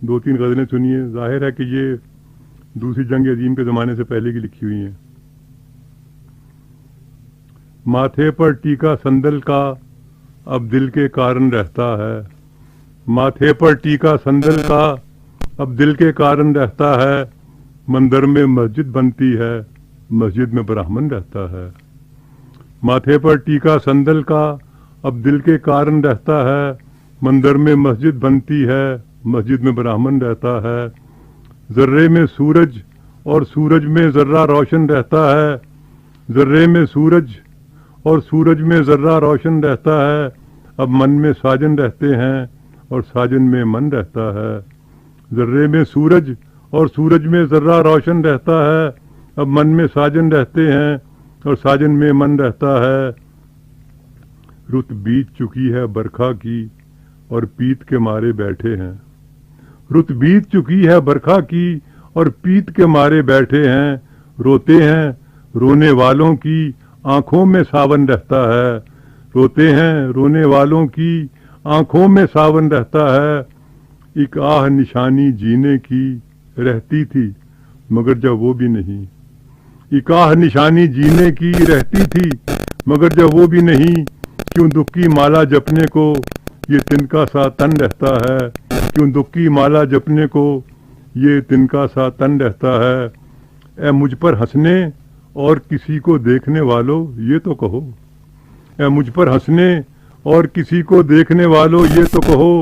دو تین غزلیں سنیے. ظاہر ہے کہ یہ دوسری جنگ عظیم کے زمانے سے پہلے کی لکھی ہوئی ہیں. ماتھے پر ٹیکا سندل کا اب دل کے کارن رہتا ہے. ماتھے پر ٹیکا سندل کا اب دل کے کارن رہتا ہے. مندر میں مسجد بنتی ہے, مسجد میں برہمن رہتا ہے. ماتھے پر ٹیکا سندل کا اب دل کے کارن رہتا ہے. مندر میں مسجد بنتی ہے, مسجد میں برہمن رہتا ہے. ذرے میں سورج اور سورج میں ذرہ روشن رہتا ہے. ذرے میں سورج اور سورج میں ذرہ روشن رہتا ہے. اب من میں ساجن رہتے ہیں اور ساجن میں من رہتا ہے. ذرے میں سورج اور سورج میں ذرہ روشن رہتا ہے. اب من میں ساجن رہتے ہیں اور ساجن میں من رہتا ہے. رت بیت چکی ہے برکھا کی اور پیت کے مارے بیٹھے ہیں. رت بیت چکی ہے برکھا کی اور پیت کے مارے بیٹھے ہیں. روتے ہیں رونے والوں کی آنکھوں میں ساون رہتا ہے. روتے ہیں رونے والوں کی آنکھوں میں ساون رہتا ہے. ایک آہ نشانی جینے کی رہتی تھی مگر جب وہ بھی نہیں. ایک آہ نشانی جینے کی رہتی تھی مگر جب وہ بھی نہیں. کیوں دکھ کی مالا جپنے کو یہ تنکا سا تن رہتا ہے. کیوں دکھ کی مالا جپنے کو یہ تنکا سا تن رہتا ہے. اے مجھ پر ہنسنے اور کسی کو دیکھنے والوں یہ تو کہو. اے مجھ پر ہنسنے اور کسی کو دیکھنے والوں یہ تو کہو.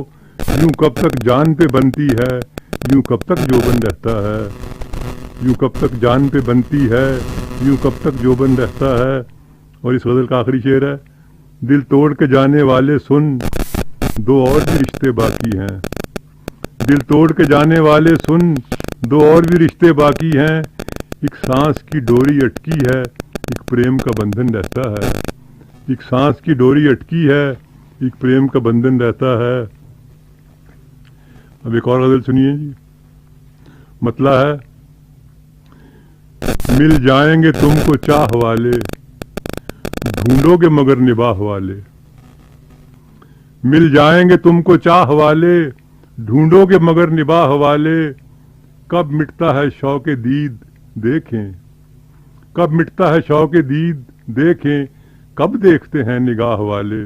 یوں کب تک جان پہ بنتی ہے, یوں کب تک جوبن رہتا ہے. یوں کب تک جان پہ بنتی ہے, یوں کب تک جوبن رہتا ہے. اور اس غزل کا آخری شعر ہے. دل توڑ کے جانے والے سن دو اور بھی رشتے باقی ہیں. دل توڑ کے جانے والے سن دو اور بھی رشتے باقی ہیں. ایک سانس کی ڈوری اٹکی ہے, ایک پریم کا بندھن رہتا ہے. ایک سانس کی ڈوری اٹکی ہے, ایک پریم کا بندھن رہتا ہے. اب ایک اور غزل سنیے جی. مطلع ہے. مل جائیں گے تم کو چاہ والے, ڈھونڈو گے مگر نباہ والے. مل جائیں گے تم کو چاہ والے, ڈھونڈو گے مگر نباہ والے. کب مٹتا ہے شوق دید دیکھیں, کب مٹتا ہے شوق دید دیکھیں. کب دیکھتے ہیں نگاہ والے.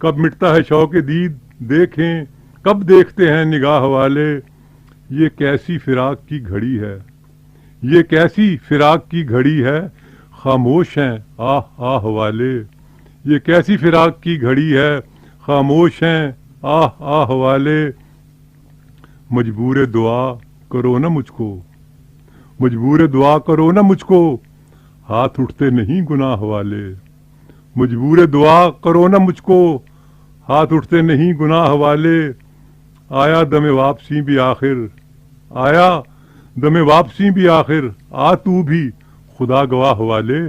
کب مٹتا ہے شوق دید دیکھیں, کب دیکھتے ہیں نگاہ والے. یہ کیسی فراق کی گھڑی ہے, یہ کیسی فراق کی گھڑی ہے. خاموش ہیں آہ آہ والے. یہ کیسی فراق کی گھڑی ہے, خاموش ہیں آہ آہ والے. مجبور دعا کرو نہ مجھ کو, مجبور دعا کرو نہ مجھ کو. ہاتھ اٹھتے نہیں گناہ والے. مجبور دعا کرو نہ مجھ کو, ہاتھ اٹھتے نہیں گناہ والے. آیا دم واپسی بھی آخر, آیا دم واپسی بھی آخر. آ تو بھی خدا گواہ والے.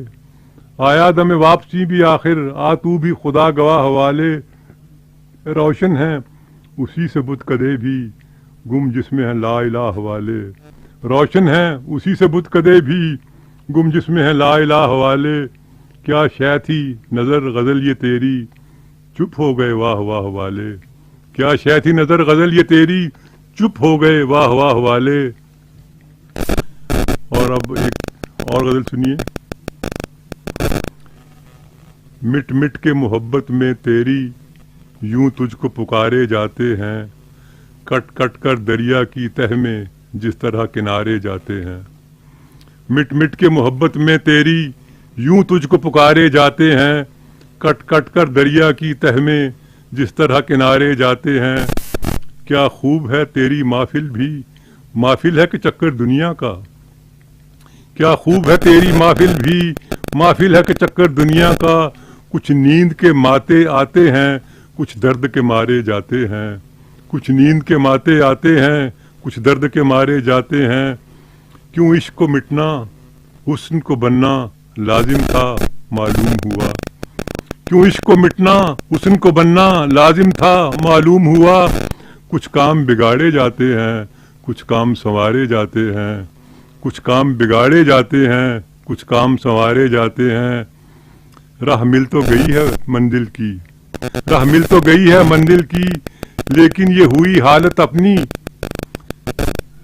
آیا دم واپسی بھی آخر, آ تو بھی خدا گواہ والے. روشن ہیں اسی سے بت کدے بھی, گم جس میں ہیں لا الہ والے. روشن ہیں اسی سے بت کدے بھی, گم جس میں ہیں لا الہ والے. کیا شے تھی نظر غزل یہ تیری, چپ ہو گئے واہ واہ والے. کیا شے تھی نظر غزل یہ تیری, چپ ہو گئے واہ واہ والے. اور اب ایک اور غزل سنیے. مٹ مٹ کے محبت میں تیری یوں تجھ کو پکارے جاتے ہیں. کٹ کٹ کر دریا کی تہ میں جس طرح کنارے جاتے ہیں. مٹ مٹ کے محبت میں تیری یوں تجھ کو پکارے جاتے ہیں. کٹ کٹ کر دریا کی تہ میں جس طرح کنارے جاتے ہیں. کیا خوب ہے تیری محفل بھی, محفل ہے کہ چکر دنیا کا. کیا خوب ہے تیری محفل بھی, محفل ہے کہ چکر دنیا کا. کچھ نیند کے ماتے آتے ہیں, کچھ درد کے مارے جاتے ہیں. کچھ نیند کے ماتے آتے ہیں, کچھ درد کے مارے جاتے ہیں. کیوں عشق کو مٹنا حسن کو بننا لازم تھا معلوم ہوا. کیوں عشق کو مٹنا حسن کو بننا لازم تھا معلوم ہوا. کچھ کام بگاڑے جاتے ہیں, کچھ کام سنوارے جاتے ہیں. کچھ کام بگاڑے جاتے ہیں, کچھ کام سنوارے جاتے ہیں. راہ مل تو گئی ہے منزل کی, راہ مل تو گئی ہے منزل کی, لیکن یہ ہوئی حالت اپنی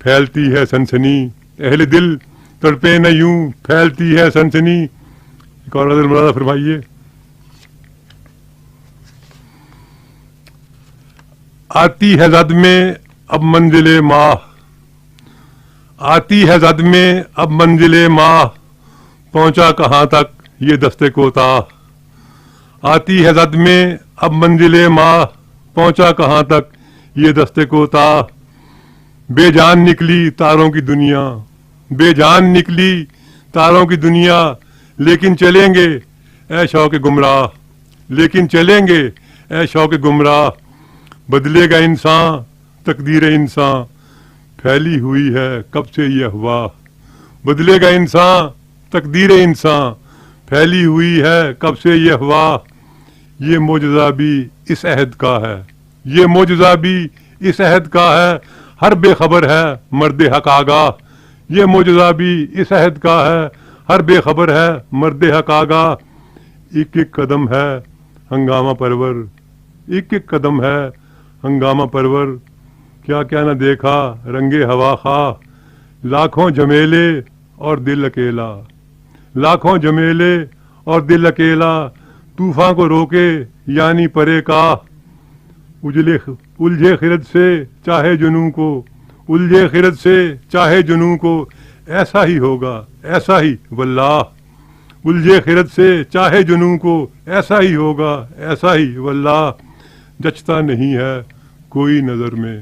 پھیلتی ہے سنسنی، اہل دل تڑپے نہ یوں، پھیلتی ہے سنسنی۔ ایک اور غزل ملاحظہ فرمائیے۔ آتی ہے زد میں اب منزل ماہ، آتی ہے زد میں اب منزل ماہ، پہنچا کہاں تک یہ دستے کوتاہ۔ آتی ہے زد میں اب منزل ماہ، پہنچا کہاں تک یہ دستے کوتاہ۔ بے جان نکلی تاروں کی دنیا، بے جان نکلی تاروں کی دنیا، لیکن چلیں گے اے شوق گمراہ، لیکن چلیں گے اے شوق گمراہ۔ بدلے گا انسان تقدیر انسان، پھیلی ہوئی ہے کب سے یہ افواہ۔ بدلے گا انسان تقدیر انسان، پھیلی ہوئی ہے کب سے یہ افواہ۔ یہ معجزہ بھی اس عہد کا ہے، یہ معجزہ بھی اس عہد کا ہے، ہر بے خبر ہے مرد حق آگاہ۔ یہ معجزہ بھی اس عہد کا ہے، ہر بے خبر ہے مرد حق آگاہ۔ ایک ایک قدم ہے ہنگامہ پرور، ایک ایک قدم ہے ہنگامہ پرور۔ کیا کیا نہ دیکھا رنگ ہوا خواہ، لاکھوں جمیلے اور دل اکیلا، لاکھوں جمیلے اور دل اکیلا۔ طوفان کو روکے یعنی پرے کاہ، الجھے خرد سے چاہے جنوں کو، الجھے خرد سے چاہے جنوں کو، ایسا ہی ہوگا ایسا ہی واللہ۔ الجھے خرد سے چاہے جنوں کو، ایسا ہی ہوگا ایسا ہی واللہ۔ جچتا نہیں ہے کوئی نظر میں،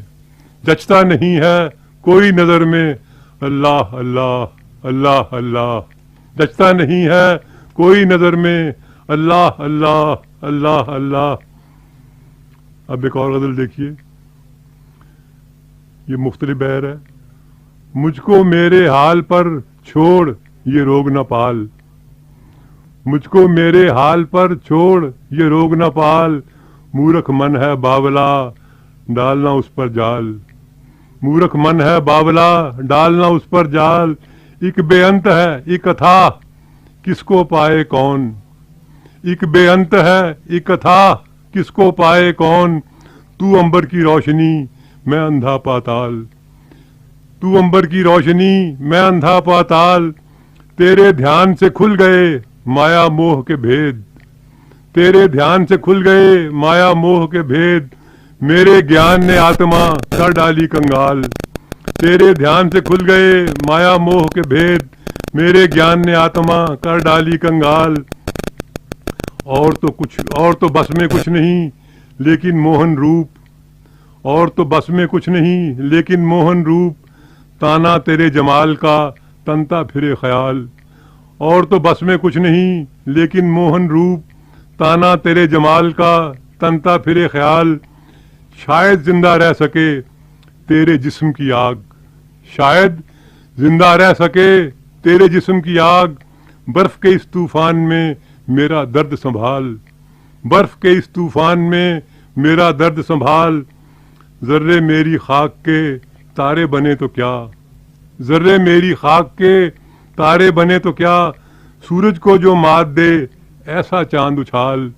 جچتا نہیں ہے کوئی نظر میں، اللہ اللہ اللہ اللہ۔ جچتا نہیں ہے کوئی نظر میں، اللہ اللہ اللہ اللہ۔ اب ایک اور غزل دیکھیے، یہ مختلف بہر ہے۔ مجھ کو میرے حال پر چھوڑ یہ روگ نہ پال، مجھ کو میرے حال پر چھوڑ یہ روگ نہ پال۔ مورکھ من ہے باولا ڈالنا اس پر جال، مورکھ من ہے باولا ڈالنا اس پر جال۔ ایک بے انت ہے ایک اتھاہ کس کو پائے کون، ایک بے انت ہے ایک اتھاہ کس کو پائے کون۔ تو امبر کی روشنی میں اندھا پاتال، تو امبر کی روشنی میں اندھا پاتال۔ تیرے دھیان سے کھل گئے مایا موہ کے بھید، تیرے دھیان سے کھل گئے مایا موہ کے بھید۔ میرے گیان نے آتما کر ڈالی کنگال، تیرے دھیان سے کھل گئے مایا موہ کے بھید۔ میرے گیان نے آتما کر ڈالی کنگال۔ اور تو بس میں کچھ نہیں لیکن موہن روپ، اور تو بس میں کچھ نہیں لیکن موہن روپ۔ تانا تیرے جمال کا تنتا پھرے خیال، اور تو بس میں کچھ نہیں لیکن موہن روپ۔ تانا تیرے جمال کا تنتا پھرے خیال۔ شاید زندہ رہ سکے تیرے جسم کی آگ، شاید زندہ رہ سکے تیرے جسم کی آگ۔ برف کے اس طوفان میں میرا درد سنبھال، برف کے اس طوفان میں میرا درد سنبھال۔ ذرے میری خاک کے تارے بنے تو کیا، ذرے میری خاک کے تارے بنے تو کیا۔ سورج کو جو مات دے ایسا چاند اچھال،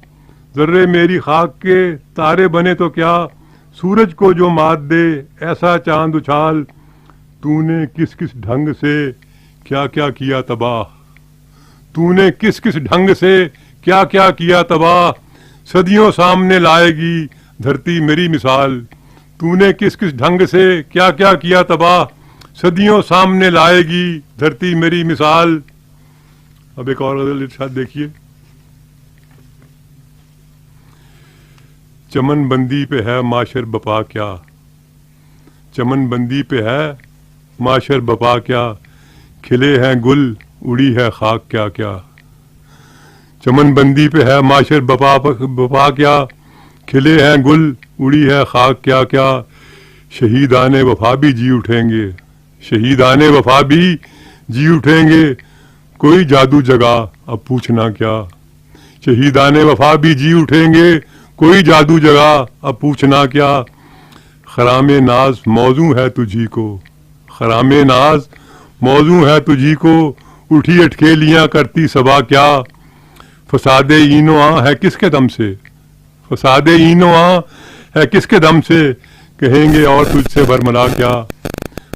ذرے میری خاک کے تارے بنے تو کیا۔ سورج کو جو مات دے ایسا چاند اچھال۔ تو نے کس کس ڈھنگ سے کیا کیا کیا تباہ، تو نے کس کس ڈھنگ سے کیا کیا کیا تباہ۔ صدیوں سامنے لائے گی دھرتی میری مثال، تو نے کس کس ڈھنگ سے کیا کیا کیا تباہ۔ صدیوں سامنے لائے گی دھرتی میری مثال۔ اب ایک اور غزل ارشاد دیکھیے۔ چمن بندی پہ ہے معاشر بپا کیا، چمن بندی پہ ہے معاشر بپا کیا۔ کھلے ہیں گل اڑی ہے خاک کیا کیا، چمن بندی پہ ہے معاشر بپا کیا۔ کھلے ہیں گل اڑی ہے خاک کیا کیا۔ شہیدان وفا بھی جی اٹھیں گے، شہیدان وفا بھی جی اٹھیں گے۔ کوئی جادو جگا اب پوچھنا کیا، شہیدان وفا بھی جی اٹھیں گے۔ کوئی جادو جگا اب پوچھنا کیا۔ خرام ناز موزوں ہے تجھی کو، خرام ناز موزوں ہے تجھی کو۔ اٹھی اٹکیلیاں کرتی صبا کیا۔ فساد اینو آ ہے کس کے دم سے، فساد اینو آ ہے کس کے دم سے۔ کہیں گے اور تجھ سے برملا کیا،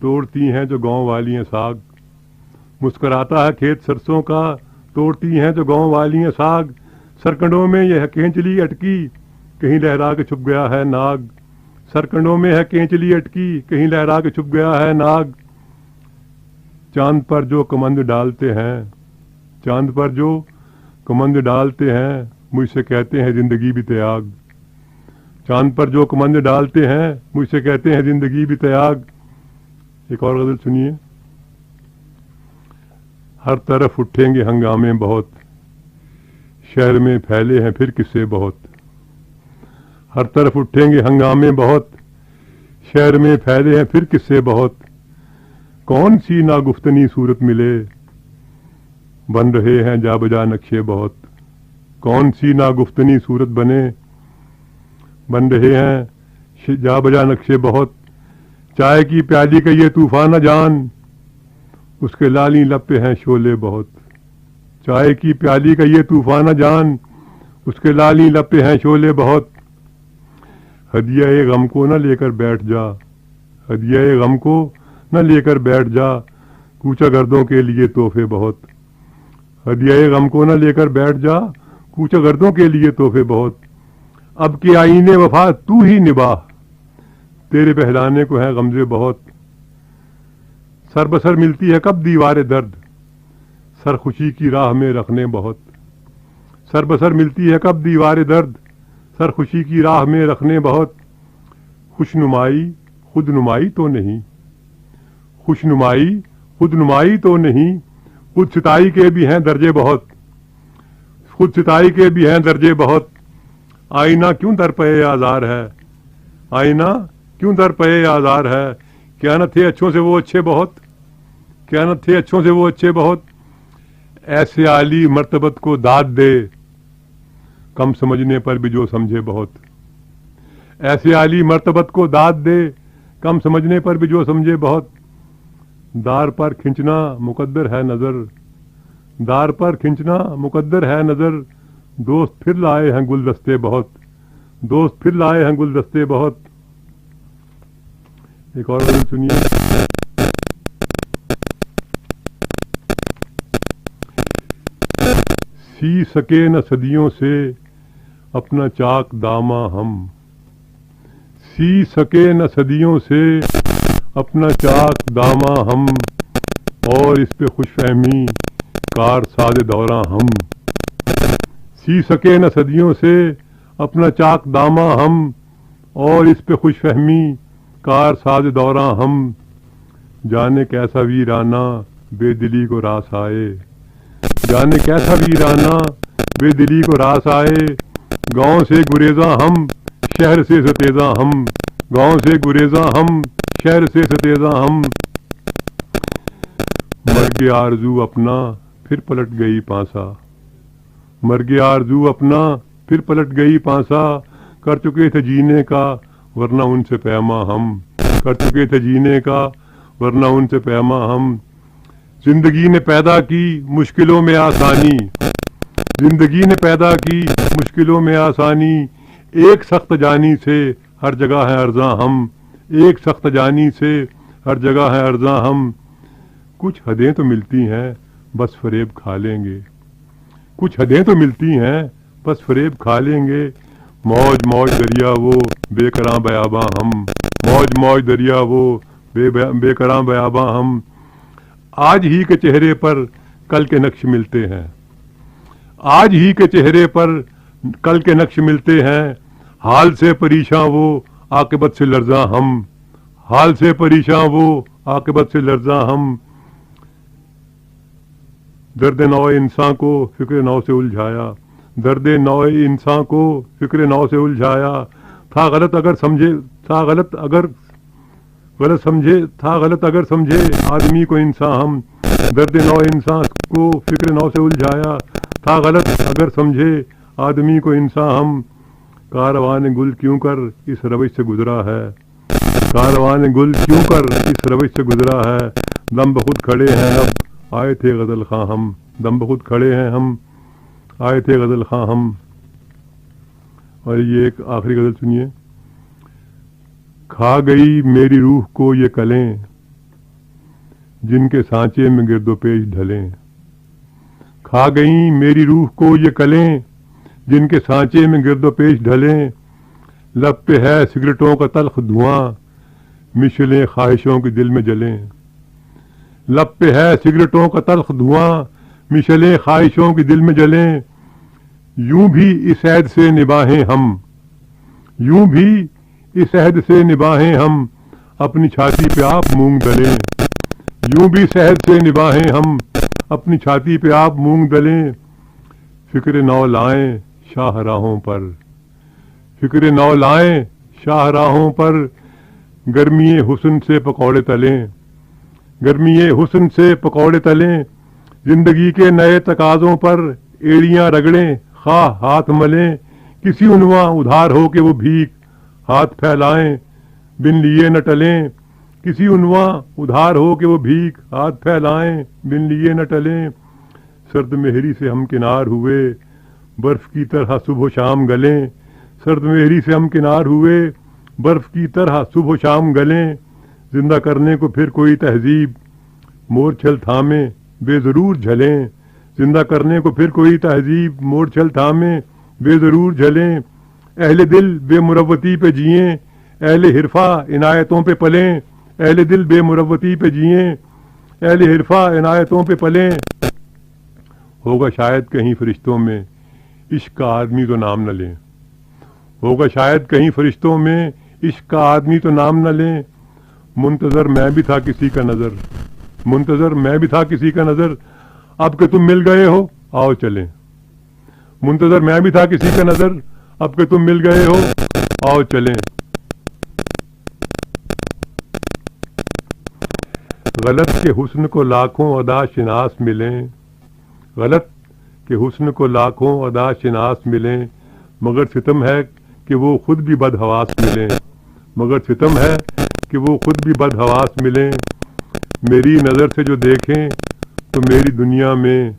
توڑتی ہیں جو گاؤں والیاں ساگ. مسکراتا ہے کھیت سرسوں کا, توڑتی ہیں جو گاؤں والیاں ساگ. سرکنڈوں میں یہ کینچلی اٹکی, کہیں لہرا کے چھپ گیا ہے ناگ. سرکنڈوں میں ہے کینچلی اٹکی, کہیں لہرا کے چھپ گیا ہے ناگ. چاند پر جو کمند ڈالتے ہیں, چاند پر جو کمند ڈالتے ہیں, مجھ سے کہتے ہیں زندگی بھی تیاگ. چاند پر جو کمند ڈالتے ہیں, مجھ سے کہتے ہیں زندگی بھی تیاگ. ایک اور غزل سنیے. ہر طرف اٹھیں گے ہنگامے بہت, شہر میں پھیلے ہیں پھر قصے بہت. ہر طرف اٹھیں گے ہنگامے بہت, شہر میں پھیلے ہیں پھر قصے بہت. کون سی ناگفتنی صورت ملے, بن رہے ہیں جا بجا نقشے بہت. کون سی ناگفتنی صورت بنے, بن رہے ہیں جا بجا نقشے بہت. چائے کی پیالی کا یہ طوفان نہ جان, اس کے لالی لب پہ ہیں شعلے بہت. چائے کی پیالی کا یہ طوفان نہ جان, اس کے لالی لب پہ ہیں شعلے بہت. ہدیہ غم کو نہ لے کر بیٹھ جا, ہدیہ غم کو نہ لے کر بیٹھ جا, کوچہ گردوں کے لیے تحفے بہت. ہدیہ غم کو نہ لے کر بیٹھ جا, کوچہ گردوں کے لیے تحفے بہت. اب کے آئینے وفا تو ہی نبھا, تیرے بہلانے کو ہیں غمزے بہت. سر بسر ملتی ہے کب دیوار درد, سر خوشی کی راہ میں رکھنے بہت. سر بسر ملتی ہے کب دیوار درد, سر خوشی کی راہ میں رکھنے بہت. خوش نمائی خود نمائی تو نہیں, خوش نمائی خود نمائی تو نہیں, خود ستائی کے بھی ہیں درجے بہت. خود ستائی کے بھی ہیں درجے بہت. آئینہ کیوں در پہ آزار ہے, آئینہ کیوں در پہ آزار ہے. کیا نہ تھے اچھوں سے وہ اچھے بہت, کیا نہ تھے اچھوں سے وہ اچھے بہت. ایسے عالی مرتبت کو داد دے, کم سمجھنے پر بھی جو سمجھے بہت. ایسے عالی مرتبت کو داد دے, کم سمجھنے پر بھی جو سمجھے بہت. دار پر کھنچنا مقدر ہے نظر, دار پر کھنچنا مقدر ہے نظر. دوست پھر لائے ہیں گلدستے بہت, دوست پھر لائے ہیں گلدستے بہت. ایک اور غزل سنیے. سی سکے نہ صدیوں سے اپنا چاک داماں ہم, سی سکے نہ صدیوں سے اپنا چاک داماں ہم. اور اس پہ خوش فہمی کار ساد دوراں ہم. سی سکے نہ صدیوں سے اپنا چاک داماں ہم, اور اس پہ خوش فہمی کار ساد دوراں ہم. جانے کیسا ویرانہ بے دلی کو راس آئے, جانے کیسا ویرانہ بے دلی کو راس آئے. گاؤں سے گریزاں ہم شہر سے ستیزاں ہم, گاؤں سے گریزاں ہم شہر سے ستیزاں ہم. مرگ آرزو اپنا پھر پلٹ گئی پانسا, مرگ آرزو اپنا پھر پلٹ گئی پانسا. کر چکے تھے جینے کا ورنہ ان سے پیما ہم, کر چکے تھے جینے کا ورنہ ان سے پیما ہم. زندگی نے پیدا کی مشکلوں میں آسانی, زندگی نے پیدا کی مشکلوں میں آسانی. ایک سخت جانی سے ہر جگہ ہے ارزاں ہم, ایک سخت جانی سے ہر جگہ ہے ارزاں ہم. کچھ حدیں تو ملتی ہیں بس فریب کھا لیں گے, کچھ حدیں تو ملتی ہیں بس فریب کھا لیں گے. موج موج دریا وہ بے کراں بیاباں ہم, موج موج دریا وہ بے کراں بیاباں ہم. آج ہی کے چہرے پر کل کے نقش ملتے ہیں, آج ہی کے چہرے پر کل کے نقش ملتے ہیں. حال سے پریشاں وہ عاقبت سے لرزاں ہم, حال سے پریشاں وہ عاقبت سے لرزاں ہم. درد نو انسان کو فکر نو سے الجھایا, درد نو انسان کو فکر نو سے الجھایا. تھا غلط اگر سمجھے, تھا غلط اگر غلط سمجھے, تھا غلط اگر سمجھے آدمی کو انسان ہم. درد نو انسان کو فکر نو سے الجھایا, تھا غلط اگر سمجھے آدمی کو انسان ہم. کاروان گل کیوں کر اس روش سے گزرا ہے, کاروان گل کیوں کر اس روش سے گزرا ہے. دم بخود کھڑے ہیں اب آئے تھے غزل خواں ہم, دم بخود کھڑے ہیں ہم آئے تھے غزل خواں ہم. اور یہ ایک آخری غزل سنیے. کھا گئی میری روح کو یہ کلیں, جن کے سانچے میں گرد و پیش ڈھلیں. کھا گئیں میری روح کو یہ کلیں جن کے سانچے میں گرد و پیش ڈھلیں. لب پہ ہے سگریٹوں کا تلخ دھواں مشلیں خواہشوں کے دل میں جلیں. لب پہ ہے سگریٹوں کا تلخ دھواں مشلیں خواہشوں کے دل میں جلیں. یوں بھی اس عہد سے نباہیں ہم یوں بھی اس عہد سے نباہیں ہم اپنی چھاتی پہ آپ مونگ ڈلیں. یوں بھی اس عہد سے نباہیں ہم اپنی چھاتی پہ آپ مونگ ڈلیں. فکر نو لائیں شاہراہوں پر فکر نو لائیں شاہراہوں پر گرمی حسن سے پکوڑے تلیں. گرمی حسن سے پکوڑے تلیں. زندگی کے نئے تقاضوں پر ایڑیاں رگڑیں خواہ ہاتھ ملیں. کسی عنواں ادھار ہو کہ وہ بھیک ہاتھ پھیلائیں بن لیے نہ ٹلیں. کسی عنواں ادھار ہو کہ وہ بھیک ہاتھ پھیلائیں بن لیے نہ ٹلیں. سرد مہری سے ہم کنار ہوئے برف کی طرح صبح و شام گلیں. سرد مہری سے ہم کنار ہوئے برف کی طرح صبح و شام گلیں. زندہ کرنے کو پھر کوئی تہذیب مورچھل تھامے بے ضرور جھلیں. زندہ کرنے کو پھر کوئی تہذیب مورچھل تھامے بے ضرور جھلیں. اہل دل بے مروتی پہ جئیں اہل حرفہ عنایتوں پہ پلیں. اہل دل بے مروتی پہ جئیں اہل حرفہ عنایتوں پہ پلیں. ہوگا شاید کہیں فرشتوں میں عشق کا آدمی تو نام نہ لیں. ہوگا شاید کہیں فرشتوں میں عشق کا آدمی تو نام نہ لیں. منتظر میں بھی تھا کسی کا نظر منتظر میں بھی تھا کسی کا نظر اب کہ تم مل گئے ہو آؤ چلیں. منتظر میں بھی تھا کسی کا نظر اب کہ تم مل گئے ہو آؤ چلیں. غلط کے حسن کو لاکھوں ادا شناس ملیں. غلط کے حسن کو لاکھوں ادا شناس ملیں. مگر ستم ہے کہ وہ خود بھی بدحواس ملیں. مگر ستم ہے کہ وہ خود بھی بدحواس ملیں. میری نظر سے جو دیکھیں تو میری دنیا میں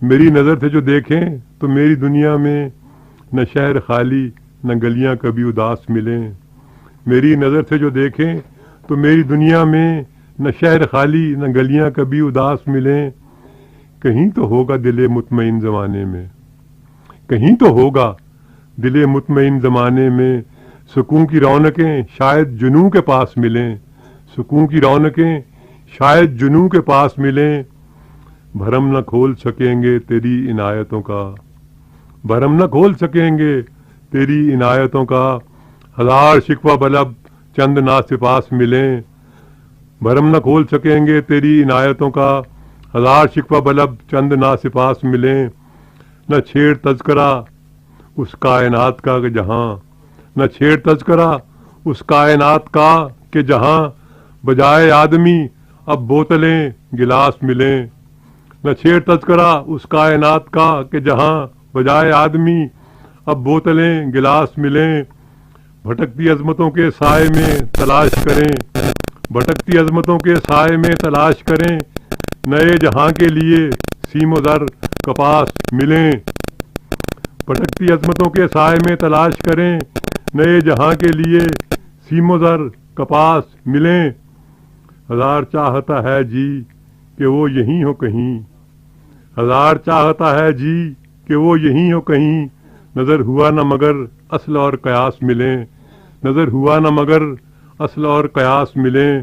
میری نظر سے جو دیکھیں تو میری دنیا میں نہ شہر خالی نہ گلیاں کبھی اداس ملیں. میری نظر سے جو دیکھیں تو میری دنیا میں نہ شہر خالی نہ گلیاں کبھی اداس ملیں. کہیں تو ہوگا دل مطمئن زمانے میں کہیں تو ہوگا دل مطمئن زمانے میں سکون کی رونقیں شاید جنوں کے پاس ملیں. سکون کی رونقیں شاید جنوں کے پاس ملیں. بھرم نہ کھول سکیں گے تیری عنایتوں کا بھرم نہ کھول سکیں گے تیری عنایتوں کا. ہزار شکوہ بلب چند ناسپاس ملیں. بھرم نہ کھول سکیں گے تیری عنایتوں کا. ہزار شکوہ بلب چند ناسپاس ملیں. نہ چھیڑ تذکرہ اس کائنات کا کہ جہاں نہ چھیڑ تذکرہ اس کائنات کا کہ جہاں بجائے آدمی اب بوتلیں گلاس ملیں. نہ چھیڑ تذکرہ اس کائنات کا کہ جہاں بجائے آدمی اب بوتلیں گلاس ملیں. بھٹکتی عظمتوں کے سائے میں تلاش کریں بھٹکتی عظمتوں کے سائے میں تلاش کریں. نئے جہاں کے لیے سیم و زر کپاس ملیں. بھٹکتی عظمتوں کے سائے میں تلاش کریں نئے جہاں کے لیے سیم و زر کپاس ملیں. ہزار چاہتا ہے جی کہ وہ یہیں ہو کہیں ہزار چاہتا ہے جی کہ وہ یہیں ہو کہیں. نظر ہوا نہ مگر اصل اور قیاس ملیں. نظر ہوا نہ مگر اصل اور قیاس ملیں.